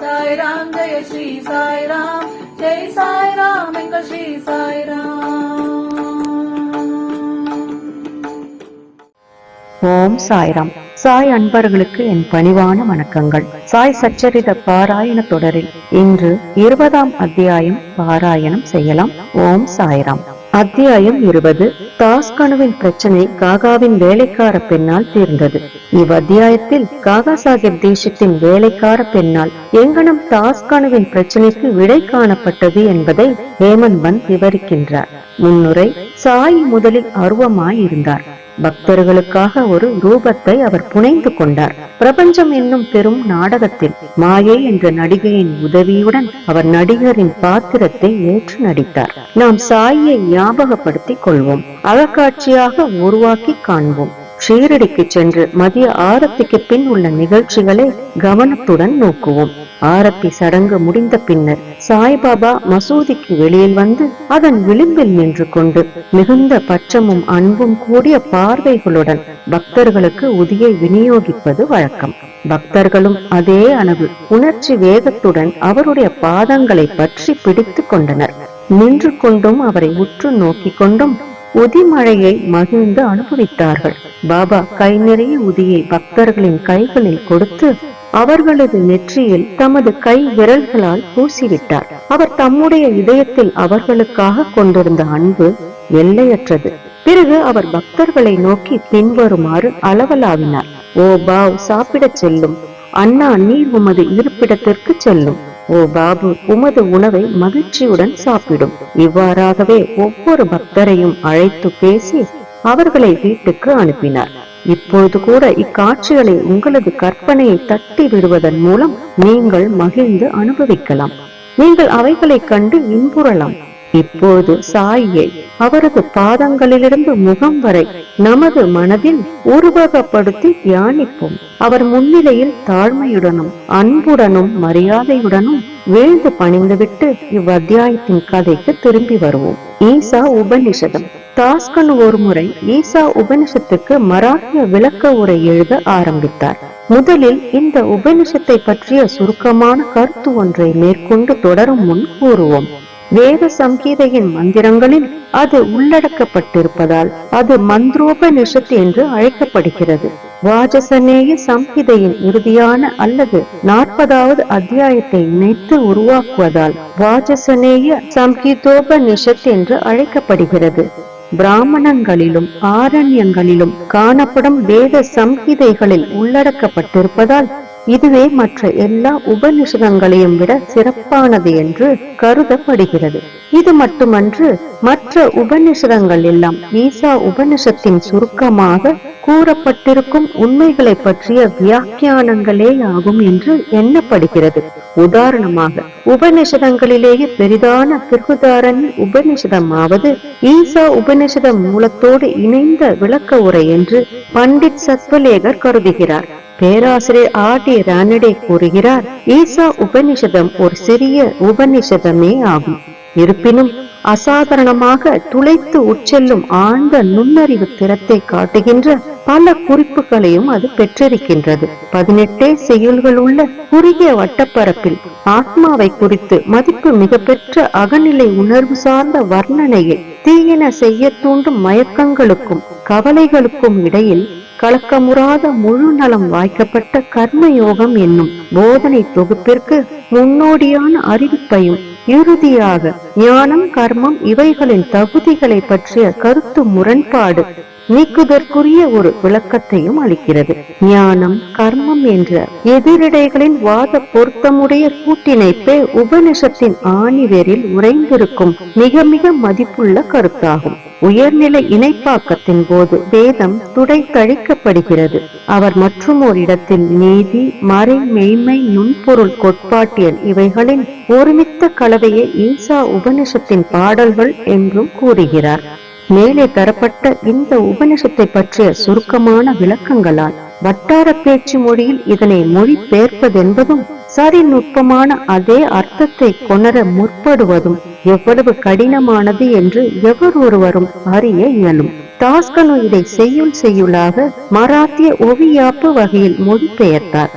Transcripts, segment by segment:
சாய்ராம் ஜெய ஸ்ரீ சாய்ராம், ஜெய் சாய்ராம் எங்கள் ஸ்ரீ சாய்ராம். ஓம் சாய்ராம். சாய் அன்பர்களுக்கு என் பணிவான வணக்கங்கள். சாய் சச்சரித பாராயண தொடரில் இன்று 20ஆம் அத்தியாயம் பாராயணம் செய்யலாம். ஓம் சாய்ராம். அத்தியாயம் 20. தாஸ்கனுவின் பிரச்சனை காகாவின் வேலைக்கார பெண்ணால் தீர்ந்தது. இவ்வத்தியாயத்தில் காகா சாஹிப் தேசத்தின் வேலைக்கார பெண்ணால் எங்கனம் தாஸ்கனுவின் பிரச்சனைக்கு விடை காணப்பட்டது என்பதை ஹேமந்த் விவரிக்கின்றார். முன்னுரை. சாய் முதலில் அருவமாய் இருந்தார். பக்தர்களுக்காக ஒரு ரூபத்தை அவர் புனைந்து கொண்டார். பிரபஞ்சம் என்னும் பெரும் நாடகத்தில் மாயை என்ற நடிகையின் உதவியுடன் அவர் நடிகரின் பாத்திரத்தை ஏற்று நடித்தார். நாம் சாயை ஞாபகப்படுத்திக் கொள்வோம், அகக்காட்சியாக உருவாக்கி காண்போம். ஷீரடிக்கு சென்று மதிய ஆரத்திக்கு பின் உள்ள நிகழ்ச்சிகளை கவனத்துடன் நோக்குவோம். ஆரத்தி சடங்கு முடிந்த பின்னர் சாய்பாபா மசூதிக்கு வெளியில் வந்து அதன் விளிம்பில் நின்று கொண்டு மிகுந்த பட்சமும் அன்பும் கூடிய பார்வைகளுடன் பக்தர்களுக்கு உதியை விநியோகிப்பது வழக்கம். பக்தர்களும் அதே அளவு உணர்ச்சி வேகத்துடன் அவருடைய பாதங்களை பற்றி பிடித்து கொண்டனர். நின்று கொண்டும் அவரை உற்று நோக்கி கொண்டும் உதிமழையை மகிழ்ந்து அனுபவித்தார்கள். பாபா கை நிறைய உதியை பக்தர்களின் கைகளில் கொடுத்து அவர்களது நெற்றியில் தமது கை விரல்களால் பூசிவிட்டார். அவர் தம்முடைய இதயத்தில் அவர்களுக்காக கொண்டிருந்த அன்பு எல்லையற்றது. பிறகு அவர் பக்தர்களை நோக்கி பின்வருமாறு அளவலாவினார். ஓ பாவ், சாப்பிடச் செல்லும். அண்ணா, நீர் உமது இருப்பிடத்திற்கு செல்லும். ஓ பாபு, உமது உணவை மகிழ்ச்சியுடன் சாப்பிடும். இவ்வாறாகவே ஒவ்வொரு பக்தரையும் அழைத்து பேசி அவர்களை வீட்டுக்கு அனுப்பினார். இப்பொழுது கூட இக்காட்சிகளை உங்களது கற்பனையை தட்டி விடுவதன் மூலம் நீங்கள் மகிழ்ந்து அனுபவிக்கலாம். நீங்கள் அவைகளை கண்டு இன்புறலாம். இப்போது சாயை அவரது பாதங்களிலிருந்து முகம் வரை நமது மனதில் உருவகப்படுத்தி தியானிப்போம். அவர் முன்னிலையில் தாழ்மையுடனும் அன்புடனும் மரியாதையுடனும் வீழ்ந்து பணிந்துவிட்டு இவ்வத்தியாயத்தின் கதைக்கு திரும்பி வருவோம். ஈசா உபநிஷதம். தாஸ்கனு ஒரு முறை ஈசா உபனிஷத்துக்கு மராத்திய விளக்க உரை எழுத ஆரம்பித்தார். முதலில் இந்த உபனிஷத்தை பற்றிய சுருக்கமான கருத்து ஒன்றை மேற்கொண்டு தொடரும் முன் கூறுவோம். வேத சங்கீதையின் மந்திரங்களில் அது உள்ளடக்கப்பட்டிருப்பதால் அது மந்திரோபனிஷத் என்று அழைக்கப்படுகிறது. வாஜசநேய சம்ஹிதையின் இறுதியான அல்லது 40வது அத்தியாயத்தை இணைத்து உருவாக்குவதால் வாஜசநேய சம்ஹிதோபனிஷத் என்று அழைக்கப்படுகிறது. பிராமணங்களிலும் ஆரண்யங்களிலும் காணப்படும் வேத சம்ஹிதைகளில் உள்ளடக்கப்பட்டிருப்பதால் இதுவே மற்ற எல்லா உபநிஷதங்களையும் விட சிறப்பானது என்று கருதப்படுகிறது. இது மட்டுமன்று, மற்ற உபநிஷதங்கள் எல்லாம் ஈசா உபநிஷத்தின் சுருக்கமாக கூறப்பட்டிருக்கும் உண்மைகளை பற்றிய வியாக்கியானங்களே ஆகும் என்று எண்ணப்படுகிறது. உதாரணமாக, உபநிஷதங்களிலேயே பெரிதான பிருகுதாரண்ய உபநிஷதமாவது ஈசா உபநிஷத மூலத்தோடு இணைந்த விளக்க உரை என்று பண்டிட் சத்வலேகர் கருதுகிறார். பேராசிரியர் ஆர்.டி. ரானடே கூறுகிறார், ஈசா உபநிஷதம் ஒரு சிறிய உபநிஷதமே ஆகும். இருப்பினும் அசாதாரணமாக துளைத்து உட்செல்லும் ஆழ்ந்த நுண்ணறிவு திறத்தை காட்டுகின்ற பல குறிப்புகளையும் அது பெற்றிருக்கின்றது. 18 செய்யுள்கள் உள்ள குறுகிய வட்டப்பரப்பில் ஆத்மாவை குறித்து மதிப்பு மிக பெற்ற அகநிலை உணர்வு சார்ந்த வர்ணனையில் தீயன செய்ய தூண்டும் மயக்கங்களுக்கும் கவலைகளுக்கும் இடையில் கலக்கமுறாத முழு நலம் வாய்க்கப்பட்ட கர்மயோகம் என்னும் போதனை தொகுப்பிற்கு முன்னோடியான அறிவிப்பையும் இறுதியாக ஞானம், கர்மம் இவைகளின் தகுதிகளை பற்றிய கருத்து முரண்பாடு நீக்குதற்குரிய ஒரு விளக்கத்தையும் அளிக்கிறது. ஞானம், கர்மம் என்ற எதிரிடைகளின் வாத பொருத்தமுடைய கூட்டிணைப்பே உபனிஷத்தின் ஆணிவேரில் உறைந்திருக்கும் மிக மிக மதிப்புள்ள கருத்தாகும். உயர்நிலை இணைப்பாக்கத்தின் போது வேதம் துடைத்தழிக்கப்படுகிறது. அவர் மற்றும் ஒரு இடத்தில் நீதி, மறை, மெய்மை, நுண்பொருள், கோட்பாட்டியல் இவைகளின் ஒருமித்த கலவையை ஈசா உபனிஷத்தின் பாடல்கள் என்றும் கூறுகிறார். மேலே தரப்பட்ட இந்த உபனிஷத்தை பற்றிய சுருக்கமான விளக்கங்களால் வட்டார பேச்சு மொழியில் இதனை மொழி பெயர்ப்பதென்பதும் சரி நுட்பமான அதே அர்த்தத்தை கொணர முற்படுவதும் எவ்வளவு கடினமானது என்று எவர் ஒருவரும் அறிய இயலும். தாஸ்கனு இதை செய்யுளாக மராத்திய ஒவியாப்பு வகையில் மொழிபெயர்த்தார்.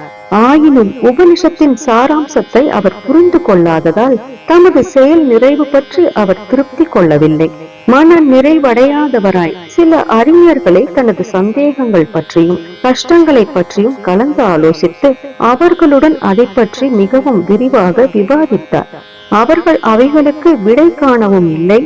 ஆயினும் உபனிஷத்தின் சாராம்சத்தை அவர் புரிந்து கொள்ளாததால் தமது செயல் நிறைவு பற்றி அவர் திருப்தி கொள்ளவில்லை. மன நிறைவடையாதவராய் சில அறிஞர்களை தனது சந்தேகங்கள் பற்றியும் கஷ்டங்களை பற்றியும் கலந்து ஆலோசித்து அவர்களுடன் அதை பற்றி மிகவும் விரிவாக விவாதித்தார். அவர்கள் அவைகளுக்கு விடை காணவும் இல்லை,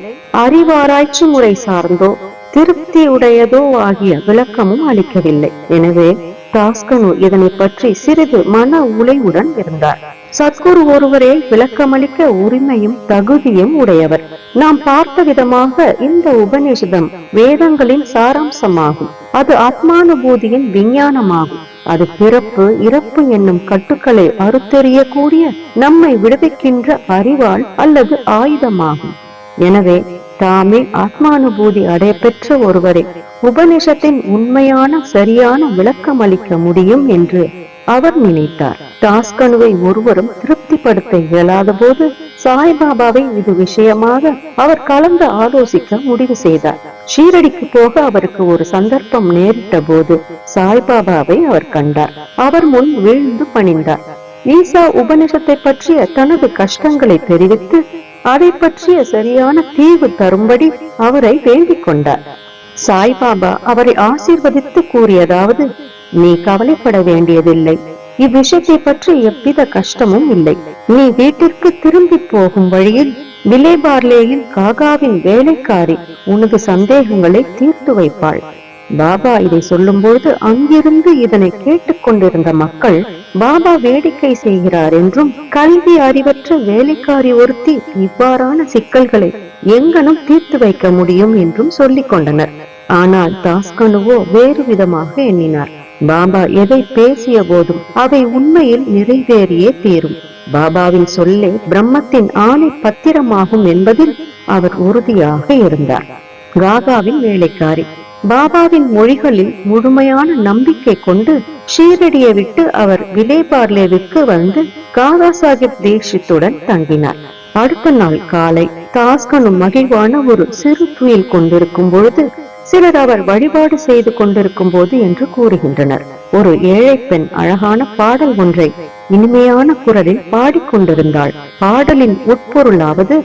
அறிவாராய்ச்சி முறை சார்ந்தோ திருப்தி உடையதோ ஆகிய விளக்கமும் அளிக்கவில்லை. எனவே தாஸ்கனு இதனை பற்றி சிறிது மன உளைவுடன் இருந்தார். சத்குரு ஒருவரே விளக்கமளிக்க உரிமையும் தகுதியும் உடையவர். நாம் பார்த்த விதமாக இந்த உபநிஷதம் வேதங்களின் சாராம்சமாகும். அது ஆத்மானுபூதியின் விஞ்ஞானமாகும். அது பிறப்பு இறப்பு என்னும் கட்டுக்களை அறுத்தெறியக்கூடிய நம்மை விடுவிக்கின்ற அறிவாள் அல்லது ஆயுதமாகும். எனவே தாமே ஆத்மானுபூதி அடைய பெற்ற ஒருவரை உபநிஷத்தின் உண்மையான சரியான விளக்கம் அளிக்க முடியும் என்று அவர் நினைத்தார். தாஸ்கனுவை ஒருவரும் திருப்திப்படுத்த இயலாத போது சாய்பாபாவை இது விஷயமாக அவர் கலந்து ஆலோசிக்க முடிவு செய்தார். ஷீரடிக்கு போக அவருக்கு ஒரு சந்தர்ப்பம் நேரிட்ட போது சாய்பாபாவை அவர் கண்டார். அவர் முன் வீழ்ந்து பணிந்தார். ஈசா உபநிஷத்தை பற்றிய தனது கஷ்டங்களை தெரிவித்து அதை பற்றிய சரியான தீர்வு தரும்படி அவரை வேண்டிக் கொண்டார். சாய்பாபா அவரை ஆசீர்வதித்து கூறியதாவது, நீ கவலைப்பட வேண்டியதில்லை. இவ்விஷயத்தை பற்றி எவ்வித கஷ்டமும் இல்லை. நீ வீட்டிற்கு திரும்பி போகும் வழியில் விலேபார்லேயில் காகாவின் வேலைக்காரி உனது சந்தேகங்களை தீர்த்து வைப்பாள். பாபா இதை சொல்லும் பொழுது அங்கிருந்து இதனை கேட்டுக் கொண்டிருந்த மக்கள் பாபா வேடிக்கை செய்கிறார் என்றும், கல்வி அறிவற்ற வேலைக்காரி ஒருத்தி இவ்வாறான சிக்கல்களை எங்கனும் தீர்த்து வைக்க முடியும் என்றும் சொல்லிக் கொண்டனர். ஆனால் தாஸ்கனுவோ வேறு விதமாக எண்ணினார். பாபா எதை பேசிய போதும் அவை உண்மையில் நிறைவேறியே தீரும். பாபாவின் சொல்லே பிரம்மத்தின் ஆணை பத்திரமாகும் என்பதில் அவர் உறுதியாக இருந்தார். காகாவின் வேலைக்காரி பாபாவின் மொழிகளில் முழுமையான நம்பிக்கை கொண்டு ஷீரடியை விட்டு அவர் விலேபார்லேவிற்கு வந்து காகா சாஹிப் தீட்சித்துடன் தங்கினார். அடுத்த நாள் காலை தாஸ்கனு மகிழ்வான ஒரு சிறு துயில் கொண்டிருக்கும் பொழுது சிலர் அவர் வழிபாடு செய்து கொண்டிருக்கும் போது என்று கூறுகின்றனர். ஒரு ஏழை பெண் அழகான பாடல் ஒன்றை இனிமையான குரலில் பாடிக்கொண்டிருந்தாள். பாடலின் உட்பொருளாவது,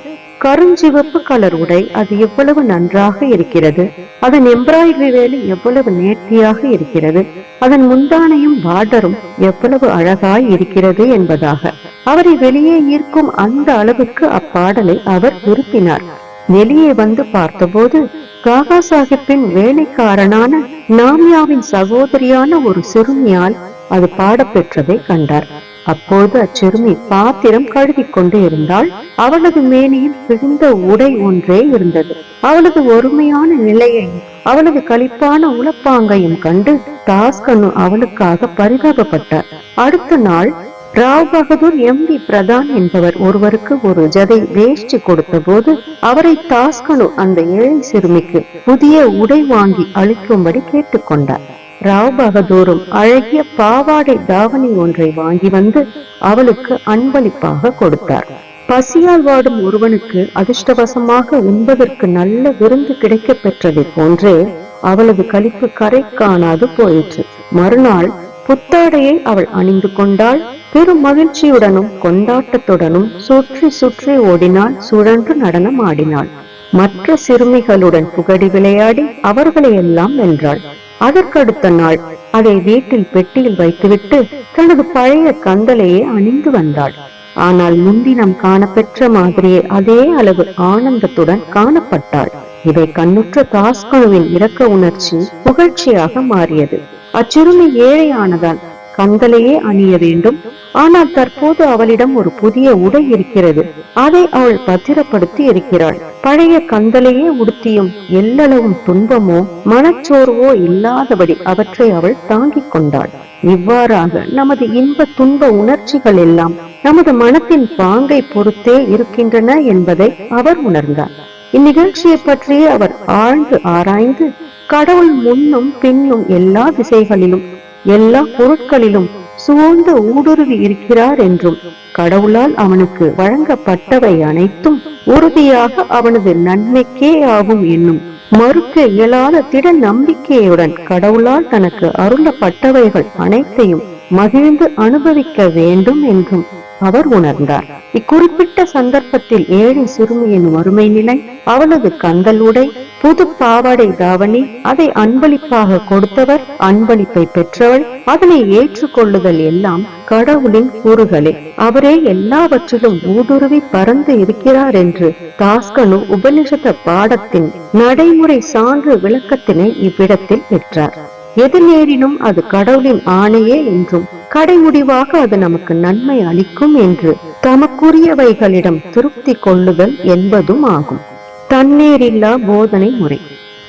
கருஞ்சிவப்பு கலர் உடை அது எவ்வளவு நன்றாக இருக்கிறது, அதன் எம்ப்ராய்டரி வேலை எவ்வளவு நேர்த்தியாக இருக்கிறது, அதன் முந்தானையும் பார்டரும் எவ்வளவு அழகாய் இருக்கிறது என்பதாக அவரை வெளியே ஈர்க்கும் அந்த அளவுக்கு அப்பாடலை அவர் விரும்பினார். வெளியே வந்து பார்த்தபோது காகா சாஹிப்பின் வேலைக்காரனான நாமியாவின் சகோதரியான ஒரு சிறுமியால் அது பாடப்பெற்றதை கண்டார். அப்போது அச்சிறுமி பாத்திரம் கழுவி கொண்டு இருந்தாள். அவளது மேனியில் கிழிந்த உடை ஒன்றே இருந்தது. அவளது ஒருமையான நிலையையும் அவளது களிப்பான உளப்பாங்கையும் கண்டு தாஸ்கனு அவளுக்காக பரிதாபப்பட்டார். அடுத்த நாள் ராவ் பகதூர் எம்.டி. பிரதான் என்பவர் ஒருவருக்கு ஒரு ஜதை வேஷ்டி கொடுத்த போது அவரை தாஸ்கனு அந்த ஏழை சிறுமிக்கு புதிய உடை வாங்கி அளிக்கும்படி கேட்டுக்கொண்டார். ராவ் பகதூரும் அழகிய பாவாடை தாவணி ஒன்றை வாங்கி வந்து அவளுக்கு அன்பளிப்பாக கொடுத்தார். பசியால் வாடும் ஒருவனுக்கு அதிர்ஷ்டவசமாக உண்பதற்கு நல்ல விருந்து கிடைக்க பெற்றதை போன்றே அவளது களிப்பு கரை காணாது போயிற்று. மறுநாள் புத்தாடையை அவள் அணிந்து கொண்டாள். பெரும் மகிழ்ச்சியுடனும் கொண்டாட்டத்துடனும் சுற்றி சுற்றி ஓடினாள், சுழன்று நடனம் ஆடினாள். மற்ற சிறுமிகளுடன் புகடி விளையாடி அவர்களை எல்லாம் வென்றாள். அதற்கடுத்த நாள் அதை வீட்டில் பெட்டியில் வைத்துவிட்டு தனது பழைய கந்தலையே அணிந்து வந்தாள். ஆனால் முன்தினம் காணப்பெற்ற மாதிரியே அதே அளவு ஆனந்தத்துடன் காணப்பட்டாள். இதை கண்ணுற்ற தாஸ்கனுவின் இரக்க உணர்ச்சி புகழ்ச்சியாக மாறியது. அச்சிறுமி ஏழையானதால் கந்தலையே அணிய வேண்டும். ஆனால் தற்போது அவளிடம் ஒரு புதிய உடை இருக்கிறது. அதை அவள் பத்திரப்படுத்தி இருக்கிறாள். பழைய கந்தலையே உடுத்தியும் எல்லளவும் துன்பமோ மனச்சோர்வோ இல்லாதபடி அவற்றை அவள் தாங்கிக் கொண்டாள். இவ்வாறாக நமது இன்ப துன்ப உணர்ச்சிகள் எல்லாம் நமது மனத்தின் பாங்கை பொறுத்தே இருக்கின்றன என்பதை அவர் உணர்ந்தார். இந்நிகழ்ச்சியை பற்றியே அவர் ஆழ்ந்து ஆராய்ந்து, கடவுள் முன்னும் பின்னும் எல்லா திசைகளிலும் எல்லா பொருட்களிலும் சூழ்ந்து ஊடுருவி இருக்கிறார் என்றும், கடவுளால் அவனுக்கு வழங்கப்பட்டவை அனைத்தும் உறுதியாக அவனது நன்மைக்கே ஆகும் என்னும் மறுக்க இயலாத திட நம்பிக்கையுடன் கடவுளால் தனக்கு அருளப்பட்டவைகள் அனைத்தையும் மகிழ்ந்து அனுபவிக்க வேண்டும் என்றும் அவர் உணர்ந்தார். இக்குறிப்பிட்ட சந்தர்ப்பத்தில் ஏழை சிறுமியின் வறுமை நிலை, அவளது கந்தல் உடை, புது பாவாடை தாவணி, அதை அன்பளிப்பாக கொடுத்தவர், அன்பளிப்பை பெற்றவள், அதனை ஏற்றுக்கொள்ளுதல் எல்லாம் கடவுளின் கூறுகளே. அவரே எல்லாவற்றிலும் ஊடுருவி பறந்து இருக்கிறார் என்று தாஸ்கனு உபனிஷத பாடத்தின் நடைமுறை சான்று விளக்கத்தினை இவ்விடத்தில் பெற்றார். எது நேரினும் அது கடவுளின் ஆணையே என்றும் கடைமுடிவாக அது நமக்கு நன்மை அளிக்கும் என்று தமக்குரியவைகளிடம் திருப்தி கொள்ளுதல் என்பதும் ஆகும். தன்னேரில்லா போதனை முறை.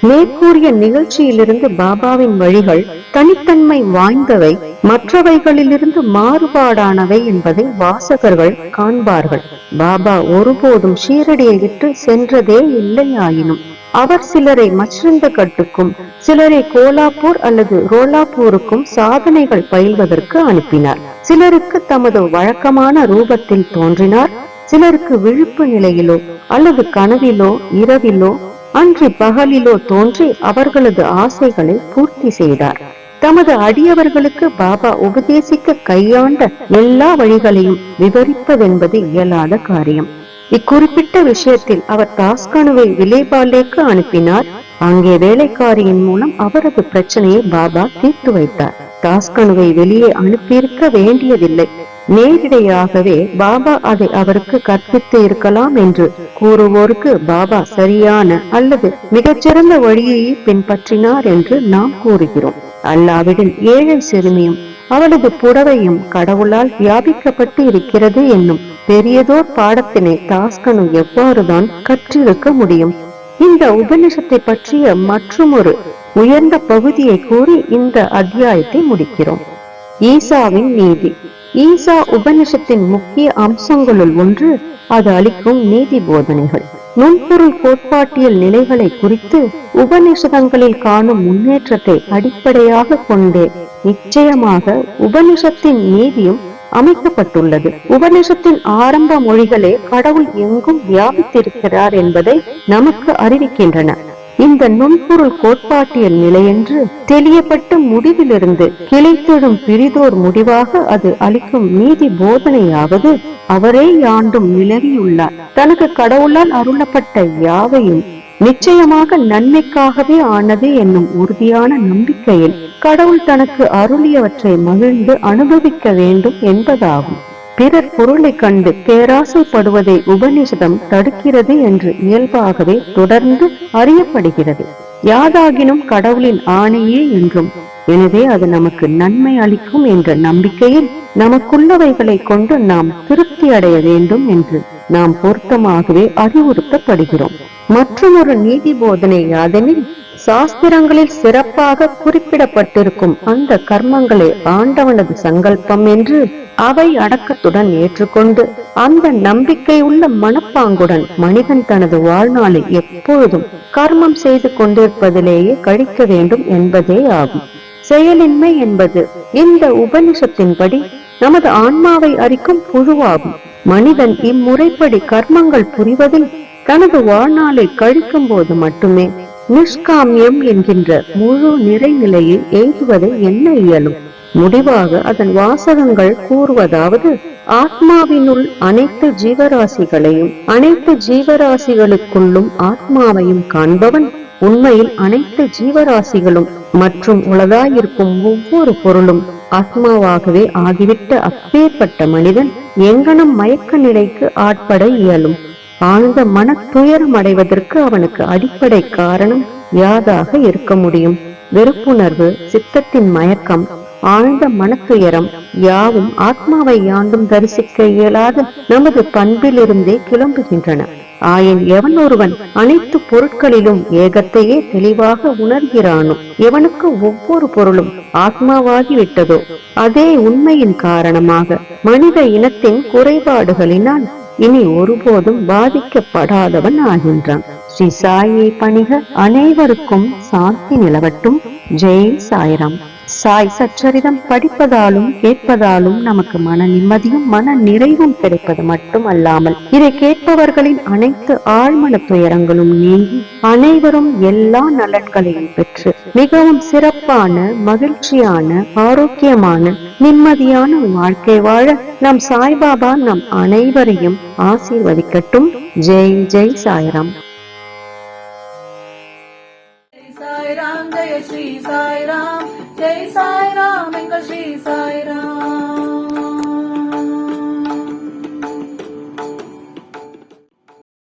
மேற்கூறிய நிகழ்ச்சியிலிருந்து பாபாவின் வழிகள் தனித்தன்மை வாய்ந்தவை, மற்றவைகளிலிருந்து மாறுபாடானவை என்பதை வாசகர்கள் காண்பார்கள். பாபா ஒருபோதும் ஷீரடியை விட்டு சென்றதே இல்லையாயினும் அவர் சிலரை மச்ரந்த கட்டுக்கும், சிலரை கோலாப்பூர் அல்லது ரோலாப்பூருக்கும் சாதனைகள் பயில்வதற்கு அனுப்பினார். சிலருக்கு தமது வழக்கமான ரூபத்தில் தோன்றினார், சிலருக்கு விழிப்பு நிலையிலோ அல்லது கனவிலோ இரவிலோ அன்று பகலிலோ தோன்றி அவர்களது ஆசைகளை பூர்த்தி செய்தார். தமது அடியவர்களுக்கு பாபா உபதேசிக்க கையாண்ட எல்லா வழிகளையும் விவரிப்பதென்பது இயலாத காரியம். இக்குறிப்பிட்ட விஷயத்தில் அவர் தாஸ்கனுவை விலேபாலேக்கு அனுப்பினார். அங்கே வேலைக்காரியின் மூலம் அவரது பிரச்சனையை பாபா தீர்த்து வைத்தார். தாஸ்கனுவை வெளியே அனுப்பியிருக்க வேண்டியதில்லை, நேரிடையாகவே பாபா அதை அவருக்கு கற்பித்து இருக்கலாம் என்று கூறுவோருக்கு பாபா சரியான அல்லது மிகச்சிறந்த வழியையே பின்பற்றினார் என்று நாம் கூறுகிறோம். அல்லாவிடில் ஏழை சிறுமியும் அவளது புடவையும் கடவுளால் வியாபிக்கப்பட்டு இருக்கிறது என்னும் பெரியதோர் பாடத்தினை தாஸ்கனு எவ்வாறுதான் கற்றிருக்க முடியும்? இந்த உபநிஷத்தை பற்றிய மற்றுமொரு உயர்ந்த பகுதியை கூறி இந்த அத்தியாயத்தை முடிக்கிறோம். ஈசாவின் நீதி. ஈசா உபநிஷத்தின் முக்கிய அம்சங்களுள் ஒன்று அது அளிக்கும் நீதி போதனைகள். நுண்பொருள் கோட்பாட்டியல் நிலைகளை குறித்து உபநிஷதங்களில் காணும் முன்னேற்றத்தை அடிப்படையாக கொண்டே நிச்சயமாக உபநிஷத்தின் நீதியும் அமைக்கப்பட்டுள்ளது. உபநிஷத்தின் ஆரம்ப மொழிகளே கடவுள் எங்கும் வியாபித்திருக்கிறார் என்பதை நமக்கு அறிவிக்கின்றன. இந்த நுண்பொருள் கோட்பாட்டியல் நிலையென்று தெளியப்பட்ட முடிவிலிருந்து கிளைத்தெழும் பிரிதோர் முடிவாக அது அளிக்கும் நீதி போதனையாவது, அவரே யாண்டும் நிலவியுள்ளார், தனக்கு கடவுளால் அருளப்பட்ட யாவையும் நிச்சயமாக நன்மைக்காகவே ஆனது என்னும் உறுதியான நம்பிக்கையில் கடவுள் தனக்கு அருளியவற்றை மகிழ்ந்து அனுபவிக்க வேண்டும் என்பதாகும். பிறர் பொருளை கண்டு பேராசைப்படுவதை உபநிஷதம் தடுக்கிறது என்று இயல்பாகவே தொடர்ந்து அறியப்படுகிறது. யாதாகினும் கடவுளின் ஆணையே என்றும், எனவே அது நமக்கு நன்மை அளிக்கும் என்ற நம்பிக்கையில் நமக்குள்ளவைகளை கொண்டு நாம் திருப்தி அடைய வேண்டும் என்று நாம் பொருத்தமாகவே அறிவுறுத்தப்படுகிறோம். மற்றொரு நீதி போதனை யாதெனில், சாஸ்திரங்களில் சிறப்பாக குறிப்பிடப்பட்டிருக்கும் அந்த கர்மங்களே ஆண்டவனது சங்கல்பம் என்று அவை அடக்கத்துடன் ஏற்றுக்கொண்டு அந்த நம்பிக்கை உள்ள மனப்பாங்குடன் மனிதன் தனது வாழ்நாளை எப்பொழுதும் கர்மம் செய்து கொண்டிருப்பதிலேயே கழிக்க வேண்டும் என்பதே ஆகும். செயலின்மை என்பது இந்த உபனிஷத்தின்படி நமது ஆன்மாவை அரிக்கும் புழுவாகும். மனிதன் இம்முறைப்படி கர்மங்கள் புரிவதில் தனது வாழ்நாளை கழிக்கும் போது மட்டுமே நிஷ்காமியம் என்கின்ற முழு நிறைநிலையை எய்துவதை என்ன இயலும்? முடிவாக அதன் வாசகங்கள் கூறுவதாவது, ஆத்மாவினுள் அனைத்து ஜீவராசிகளையும் அனைத்து ஜீவராசிகளுக்குள்ளும் ஆத்மாவையும் காண்பவன் உண்மையில் அனைத்து ஜீவராசிகளும் மற்றும் உலகாயிருக்கும் ஒவ்வொரு பொருளும் ஆத்மாவாகவே ஆகிவிட்ட அப்பேற்பட்ட மனிதன் எங்கனம் மயக்க நிலைக்கு ஆட்பட இயலும்? ஆழ்ந்த மன துயரம் அடைவதற்கு அவனுக்கு அடிப்படை காரணம் யாதாக இருக்க முடியும்? வெறுப்புணர்வு, சித்தத்தின் மயக்கம், ஆழ்ந்த மனத்துயரம் யாவும் ஆத்மாவை யாண்டும் தரிசிக்க இயலாத நமது பண்பிலிருந்தே கிளம்புகின்றன. ஆயின் எவன் ஒருவன் அனைத்து பொருட்களிலும் ஏகத்தையே தெளிவாக உணர்கிறானோ, எவனுக்கு ஒவ்வொரு பொருளும் ஆத்மாவாகி விட்டதோ, அதே உண்மையின் காரணமாக மனித இனத்தின் குறைபாடுகளினால் இனி ஒருபோதும் பாதிக்கப்படாதவன் ஆகின்றான். ஸ்ரீ சாயை பணிக. அனைவருக்கும் சாந்தி நிலவட்டும். ஜெய் சாய்ராம். சாய் சச்சரிதம் படிப்பதாலும் கேட்பதாலும் நமக்கு மன நிம்மதியும் மன நிறைவும் கிடைப்பது மட்டும் அல்லாமல் இதை கேட்பவர்களின் அனைத்து ஆழ்மன துயரங்களும் நீங்கி அனைவரும் எல்லா நலன்களையும் பெற்று மிகவும் சிறப்பான மகிழ்ச்சியான ஆரோக்கியமான நிம்மதியான வாழ்க்கை வாழ நம் சாய்பாபா நம் அனைவரையும் ஆசீர்வதிக்கட்டும். ஜெய் ஜெய் சாய்ராம். சாய்ராம் ஜெய ஸ்ரீ சாய்ராம், ஜெய் சாய்ராம் எங்கள் ஸ்ரீ சாய்ராம்.